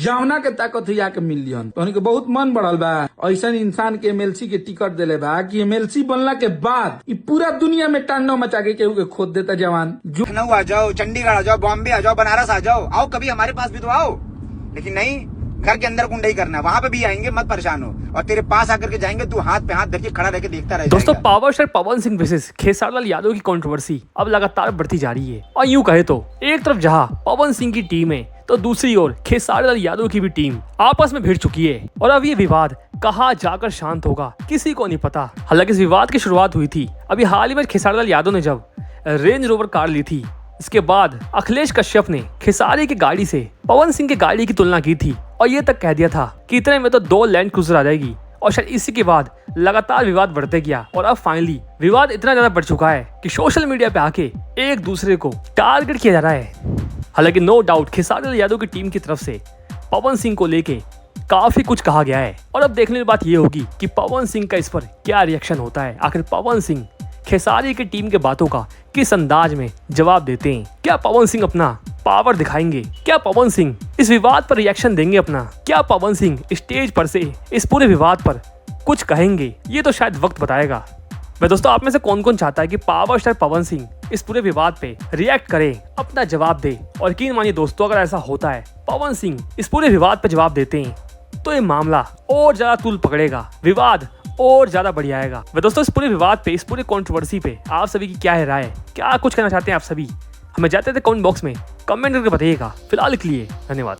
जावना के ताकत ही आके मिल लियन तो उनके बहुत मन बढ़ल बा। ऐसा इंसान के एमएलसी के टिकट देले बा कि एमएलसी बनला के बाद ये पूरा दुनिया में तांडव मचा के केहू के खोद देता जवान। लखनऊ आ जाओ, चंडीगढ़ आ जाओ, बॉम्बे आ जाओ, बनारस आ जाओ, आओ कभी हमारे पास भी तो आओ। लेकिन नहीं, घर के अंदर गुंडाई करना, वहाँ पे भी आएंगे, मत परेशान हो। और तेरे पास आकर के जाएंगे, तू हाथ पे हाथ धर के खड़ा रह के देखता रह दोस्तों, power star Pawan Singh versus Khesari Yadav की कंट्रोवर्सी अब लगातार बढ़ती जा रही है। और यूं कहे तो एक तरफ जहां पवन सिंह की टीम है तो दूसरी ओर खेसारी यादव की भी टीम आपस में भिड़ चुकी है। और अब ये विवाद कहाँ जाकर शांत होगा किसी को नहीं पता। हालांकि इस विवाद की शुरुआत हुई थी अभी हाल ही में खेसारी यादव ने जब रेंज रोवर कार ली थी। इसके बाद अखिलेश कश्यप ने खेसारी की गाड़ी से पवन सिंह की गाड़ी की तुलना की थी और ये तक कह दिया था कि इतने में तो 2 लैंड क्रूजर आ जाएगी। और शायद इसी के बाद लगातार विवाद बढ़ते गया और अब फाइनली विवाद इतना ज्यादा बढ़ चुका है कि सोशल मीडिया पे आके एक दूसरे को टारगेट किया जा रहा है। हालांकि नो डाउट खेसारी यादव की टीम की तरफ से पवन सिंह को लेके काफी कुछ कहा गया है। और अब देखने की बात ये होगी कि पवन सिंह का इस पर क्या रिएक्शन होता है। आखिर पवन सिंह खेसारी की टीम के बातों का किस अंदाज में जवाब देते हैं। क्या पवन सिंह अपना पावर दिखाएंगे? क्या पवन सिंह इस विवाद पर रिएक्शन देंगे अपना? क्या पवन सिंह स्टेज पर से इस पूरे विवाद पर कुछ कहेंगे? ये तो शायद वक्त बताएगा। मैं दोस्तों, आप में से कौन कौन चाहता है कि पावर स्टार पवन सिंह इस पूरे विवाद पे रिएक्ट करे, अपना जवाब दे? और यकीन मानिए दोस्तों, अगर ऐसा होता है, पवन सिंह इस पूरे विवाद पे जवाब देते हैं तो ये मामला और ज्यादा तूल पकड़ेगा, विवाद और ज्यादा बढ़ जाएगा। वह दोस्तों, इस पूरे विवाद पे, इस पूरे कंट्रोवर्सी पे आप सभी की क्या है राय? क्या कुछ कहना चाहते हैं आप सभी? हमें जाते थे कमेंट बॉक्स में कमेंट करके बताइएगा। फिलहाल के लिए धन्यवाद।